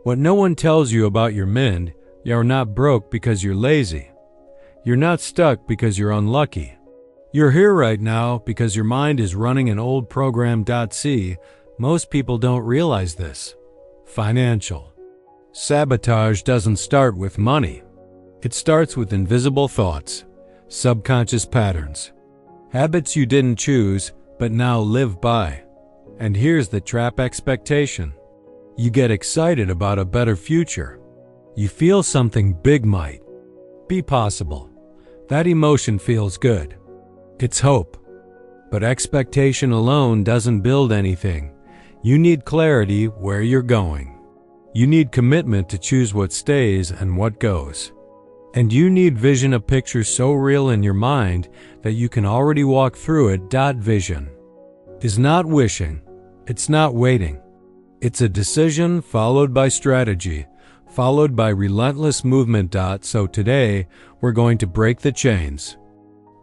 What no one tells you about your mind, you're not broke because you're lazy. You're not stuck because you're unlucky. You're here right now because your mind is running an old program. C. Most people don't realize this. Financial. Sabotage doesn't start with money. It starts with invisible thoughts, subconscious patterns, habits you didn't choose but now live by. And here's the trap: expectation. You get excited about a better future. You feel something big might be possible. That emotion feels good. It's hope. But expectation alone doesn't build anything. You need clarity where you're going. You need commitment to choose what stays and what goes. And you need vision, a picture so real in your mind that you can already walk through it. Vision is not wishing. It's not waiting. It's a decision followed by strategy, followed by relentless movement. So today, we're going to break the chains.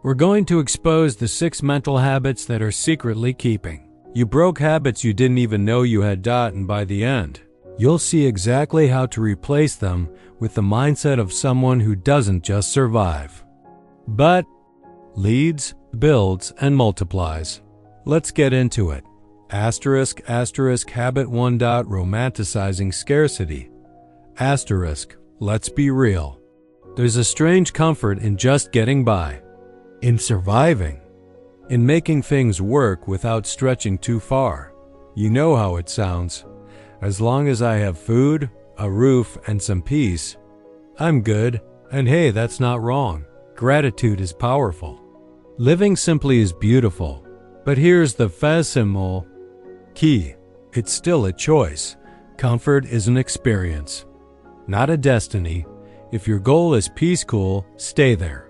We're going to expose the 6 mental habits that are secretly keeping you broke, habits you didn't even know you had. And by the end, you'll see exactly how to replace them with the mindset of someone who doesn't just survive, but leads, builds, and multiplies. Let's get into it. Habit 1. Romanticizing scarcity. Let's be real. There's a strange comfort in just getting by, in surviving, in making things work without stretching too far. You know how it sounds. As long as I have food, a roof, and some peace, I'm good. And hey, that's not wrong. Gratitude is powerful. Living simply is beautiful. But here's the fascinal key. It's still a choice. Comfort is an experience, not a destiny. If your goal is peace, cool, stay there.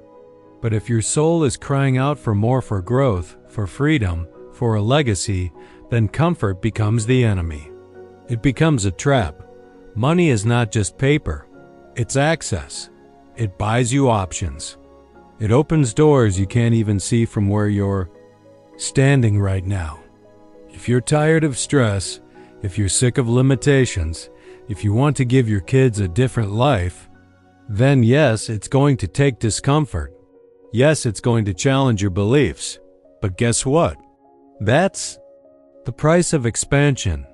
But if your soul is crying out for more, for growth, for freedom, for a legacy, then comfort becomes the enemy. It becomes a trap. Money is not just paper. It's access. It buys you options. It opens doors you can't even see from where you're standing right now. If you're tired of stress, if you're sick of limitations, if you want to give your kids a different life, then yes, it's going to take discomfort. Yes, it's going to challenge your beliefs. But guess what? That's the price of expansion.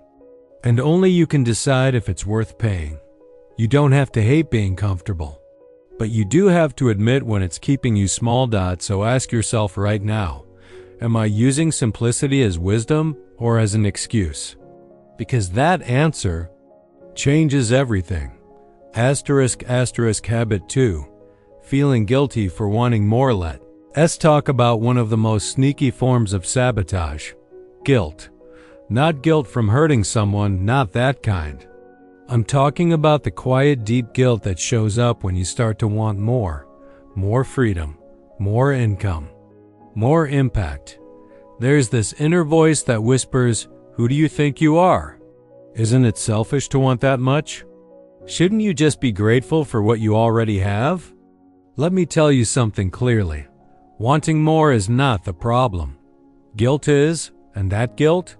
And only you can decide if it's worth paying. You don't have to hate being comfortable, but you do have to admit when it's keeping you small. So ask yourself right now, am I using simplicity as wisdom or as an excuse? Because that answer changes everything. Habit 2. Feeling guilty for wanting more. Let's talk about one of the most sneaky forms of sabotage. Guilt. Not guilt from hurting someone, not that kind. I'm talking about the quiet, deep guilt that shows up when you start to want more. More freedom, more income, more impact. There's this inner voice that whispers, "Who do you think you are? Isn't it selfish to want that much? Shouldn't you just be grateful for what you already have?" Let me tell you something clearly. Wanting more is not the problem. Guilt is, and that guilt,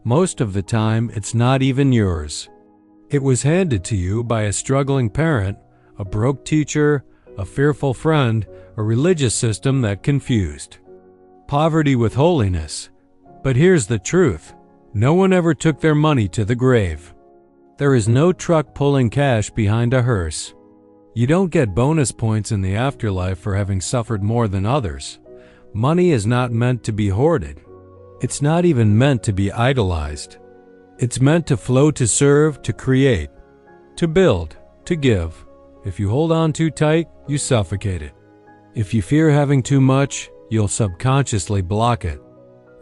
most of the time, it's not even yours. It was handed to you by a struggling parent, a broke teacher, a fearful friend, a religious system that confused poverty with holiness. But here's the truth. No one ever took their money to the grave. There is no truck pulling cash behind a hearse. You don't get bonus points in the afterlife for having suffered more than others. Money is not meant to be hoarded. It's not even meant to be idolized. It's meant to flow, to serve, to create, to build, to give. If you hold on too tight, you suffocate it. If you fear having too much, you'll subconsciously block it.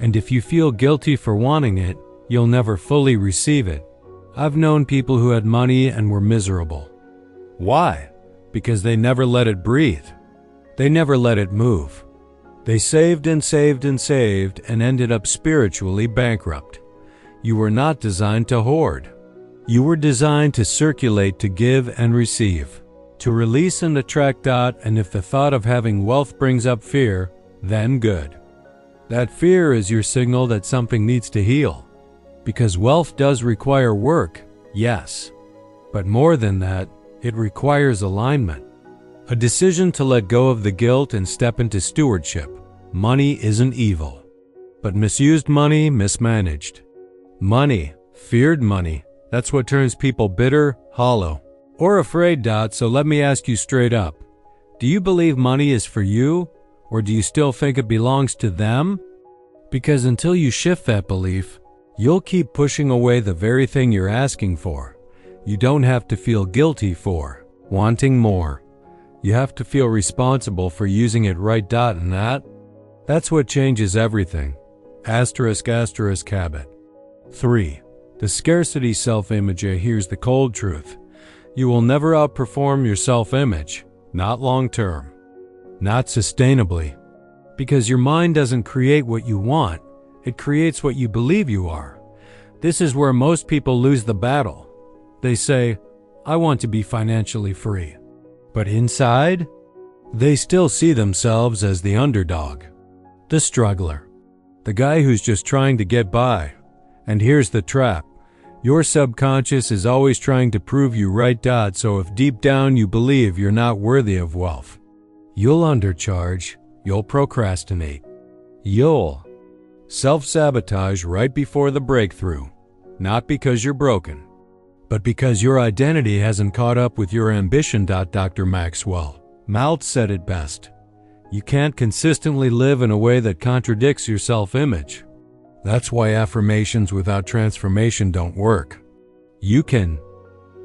And if you feel guilty for wanting it, you'll never fully receive it. I've known people who had money and were miserable. Why? Because they never let it breathe. They never let it move. They saved and saved and saved and ended up spiritually bankrupt. You were not designed to hoard. You were designed to circulate, to give and receive, to release and attract. And if the thought of having wealth brings up fear, then good. That fear is your signal that something needs to heal. Because wealth does require work, yes. But more than that, it requires alignment. A decision to let go of the guilt and step into stewardship. Money isn't evil, but misused money, mismanaged. Money, feared money, that's what turns people bitter, hollow, or afraid. So let me ask you straight up. Do you believe money is for you, or do you still think it belongs to them? Because until you shift that belief, you'll keep pushing away the very thing you're asking for. You don't have to feel guilty for wanting more. You have to feel responsible for using it right. And that's what changes everything. Habit. 3. The scarcity self-image. Here's the cold truth. You will never outperform your self-image. Not long-term. Not sustainably. Because your mind doesn't create what you want. It creates what you believe you are. This is where most people lose the battle. They say, I want to be financially free. But inside, they still see themselves as the underdog, the struggler, the guy who's just trying to get by. And here's the trap. Your subconscious is always trying to prove you right. So if deep down you believe you're not worthy of wealth, you'll undercharge, you'll procrastinate, you'll self-sabotage right before the breakthrough. Not because you're broken, but because your identity hasn't caught up with your ambition. Dr. Maxwell Maltz said it best. You can't consistently live in a way that contradicts your self-image. That's why affirmations without transformation don't work. You can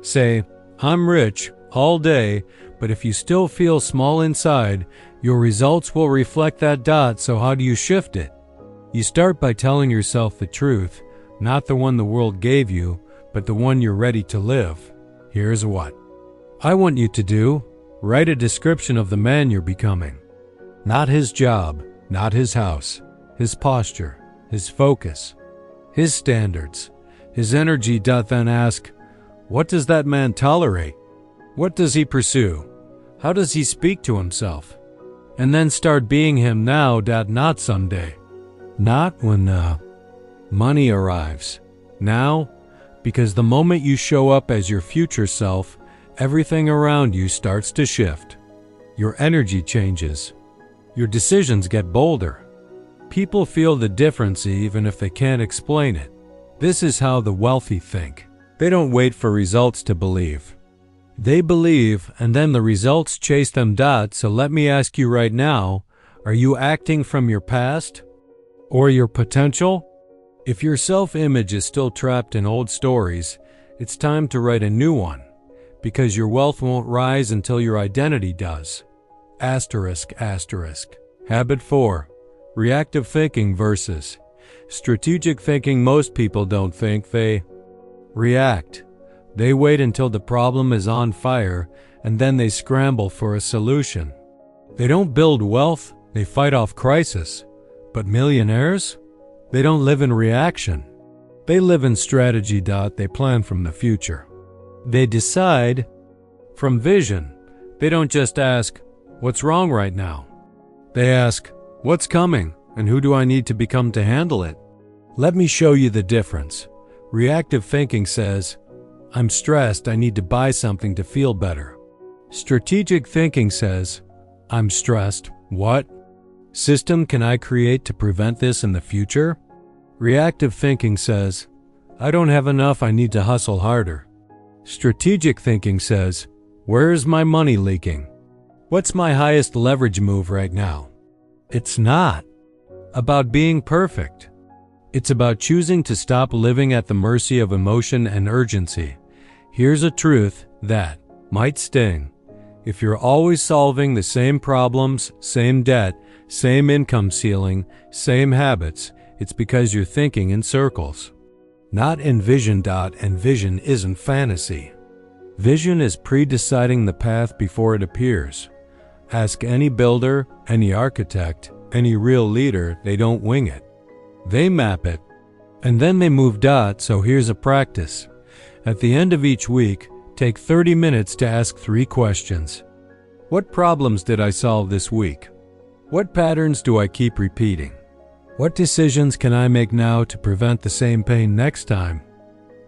say, I'm rich, all day, but if you still feel small inside, your results will reflect that. So how do you shift it? You start by telling yourself the truth, not the one the world gave you, but the one you're ready to live. Here's what I want you to do. Write a description of the man you're becoming. Not his job, not his house, his posture, his focus, his standards, his energy. Then ask, what does that man tolerate? What does he pursue? How does he speak to himself? And then start being him now. Not someday. Not when money arrives. Now, because the moment you show up as your future self, everything around you starts to shift. Your energy changes. Your decisions get bolder. People feel the difference even if they can't explain it. This is how the wealthy think. They don't wait for results to believe. They believe, and then the results chase them. So let me ask you right now, are you acting from your past or your potential? If your self-image is still trapped in old stories, it's time to write a new one, because your wealth won't rise until your identity does. Habit 4. Reactive thinking versus strategic thinking. Most people don't think, they react. They wait until the problem is on fire, and then they scramble for a solution. They don't build wealth, they fight off crisis. But millionaires? They don't live in reaction. They live in strategy. They plan from the future. They decide from vision. They don't just ask, what's wrong right now? They ask, what's coming, and who do I need to become to handle it? Let me show you the difference. Reactive thinking says, I'm stressed, I need to buy something to feel better. Strategic thinking says, I'm stressed, what system can I create to prevent this in the future? Reactive thinking says, I don't have enough, I need to hustle harder. Strategic thinking says, where is my money leaking? What's my highest leverage move right now? It's not about being perfect. It's about choosing to stop living at the mercy of emotion and urgency. Here's a truth that might sting. If you're always solving the same problems, same debt, same income ceiling, same habits, it's because you're thinking in circles. Not in vision. And vision isn't fantasy. Vision is pre-deciding the path before it appears. Ask any builder, any architect, any real leader, they don't wing it. They map it, and then they move. So here's a practice. At the end of each week, take 30 minutes to ask 3 questions. What problems did I solve this week? What patterns do I keep repeating? What decisions can I make now to prevent the same pain next time?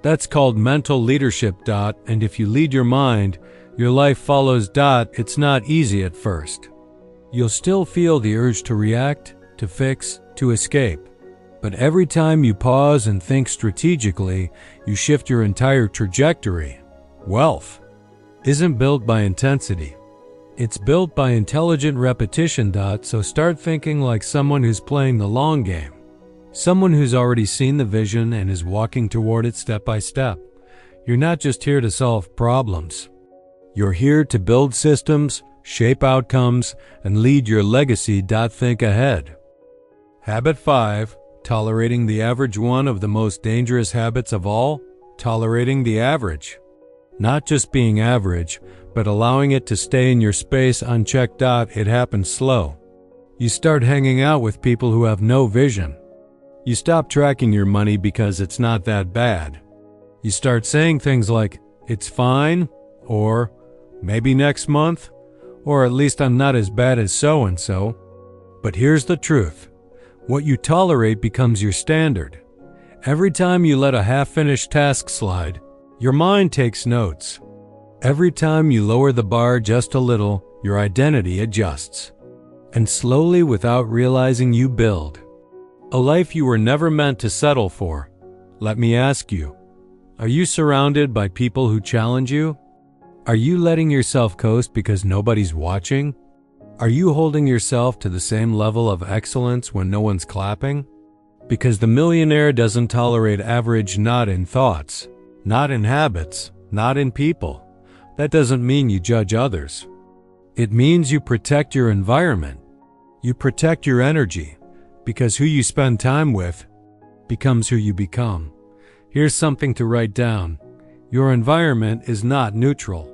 That's called mental leadership. And if you lead your mind, your life follows. It's not easy at first. You'll still feel the urge to react, to fix, to escape. But every time you pause and think strategically, you shift your entire trajectory. Wealth isn't built by intensity. It's built by intelligent repetition. So start thinking like someone who's playing the long game. Someone who's already seen the vision and is walking toward it step by step. You're not just here to solve problems. You're here to build systems, shape outcomes, and lead your legacy. Think ahead. Habit 5. Tolerating the average. One of the most dangerous habits of all, tolerating the average. Not just being average, but allowing it to stay in your space unchecked. It happens slow. You start hanging out with people who have no vision. You stop tracking your money because it's not that bad. You start saying things like, "It's fine," or "Maybe next month," or "At least I'm not as bad as so-and-so." But here's the truth. What you tolerate becomes your standard. Every time you let a half-finished task slide, your mind takes notes. Every time you lower the bar just a little, your identity adjusts. And slowly, without realizing, you build a life you were never meant to settle for. Let me ask you, are you surrounded by people who challenge you? Are you letting yourself coast because nobody's watching? Are you holding yourself to the same level of excellence when no one's clapping? Because the millionaire doesn't tolerate average, not in thoughts, not in habits, not in people. That doesn't mean you judge others. It means you protect your environment. You protect your energy. Because who you spend time with becomes who you become. Here's something to write down. Your environment is not neutral.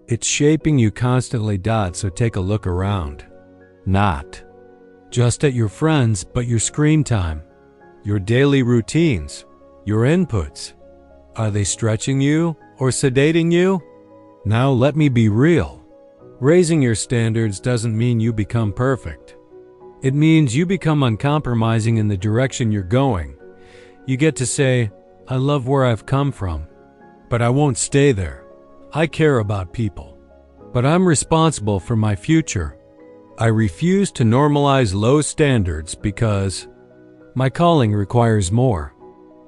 It's shaping you constantly. So take a look around. Not just at your friends, but your screen time, your daily routines, your inputs. Are they stretching you or sedating you? Now let me be real. Raising your standards doesn't mean you become perfect. It means you become uncompromising in the direction you're going. You get to say, "I love where I've come from, but I won't stay there. I care about people, but I'm responsible for my future. I refuse to normalize low standards because my calling requires more."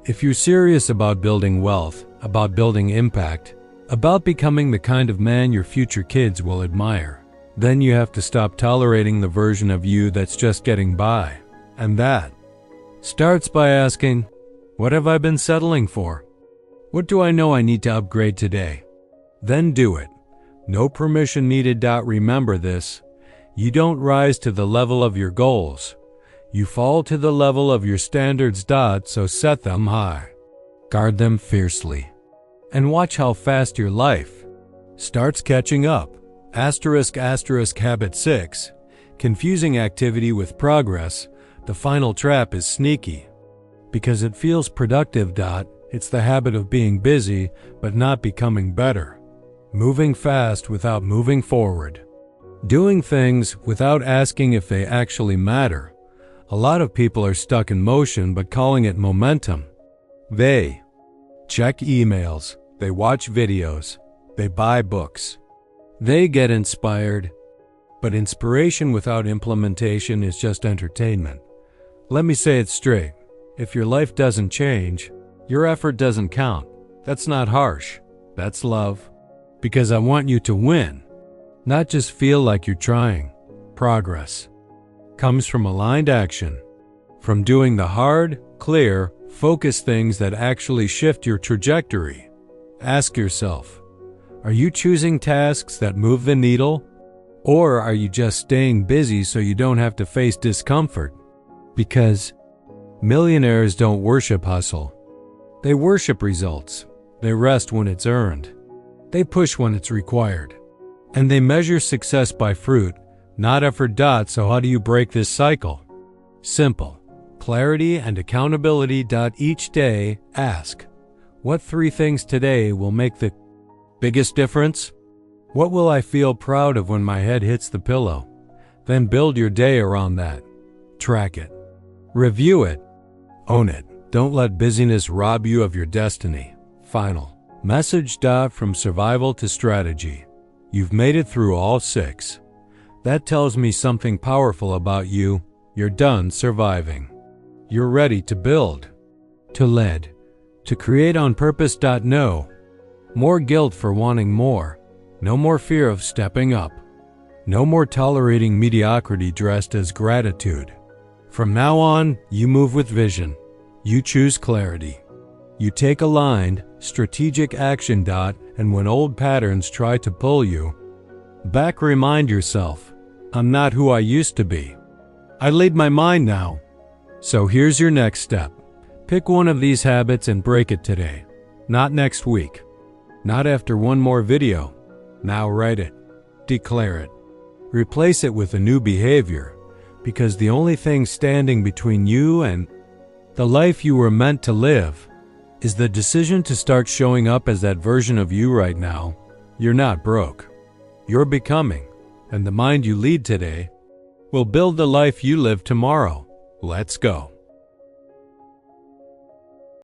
If you're serious about building wealth, about building impact, about becoming the kind of man your future kids will admire, then you have to stop tolerating the version of you that's just getting by. And that starts by asking, what have I been settling for? What do I know I need to upgrade today? Then do it. No permission needed. Remember this. You don't rise to the level of your goals. You fall to the level of your standards. So set them high. Guard them fiercely. And watch how fast your life starts catching up. Habit 6. Confusing activity with progress. The final trap is sneaky. Because it feels productive. It's the habit of being busy, but not becoming better. Moving fast without moving forward. Doing things without asking if they actually matter. A lot of people are stuck in motion but calling it momentum. They check emails, they watch videos, they buy books. They get inspired, but inspiration without implementation is just entertainment. Let me say it straight. If your life doesn't change, your effort doesn't count. That's not harsh. That's love. Because I want you to win, not just feel like you're trying. Progress comes from aligned action, from doing the hard, clear, focused things that actually shift your trajectory. Ask yourself, are you choosing tasks that move the needle? Or are you just staying busy so you don't have to face discomfort? Because millionaires don't worship hustle. They worship results. They rest when it's earned. They push when it's required. And they measure success by fruit, not effort. So how do you break this cycle? Simple. Clarity and accountability. Each day, ask, what 3 things today will make the biggest difference? What will I feel proud of when my head hits the pillow? Then build your day around that. Track it. Review it. Own it. Don't let busyness rob you of your destiny. Final message. From survival to strategy. You've made it through all 6. That tells me something powerful about you. You're done surviving. You're ready to build, to lead, to create on purpose. No more guilt for wanting more. No more fear of stepping up. No more tolerating mediocrity dressed as gratitude. From now on, you move with vision. You choose clarity. You take aligned, strategic action. And when old patterns try to pull you back, remind yourself, I'm not who I used to be. I lead my mind now. So here's your next step. Pick one of these habits and break it today. Not next week. Not after one more video. Now write it. Declare it. Replace it with a new behavior, because the only thing standing between you and the life you were meant to live is the decision to start showing up as that version of you right now. You're not broke. You're becoming, and the mind you lead today will build the life you live tomorrow. Let's go.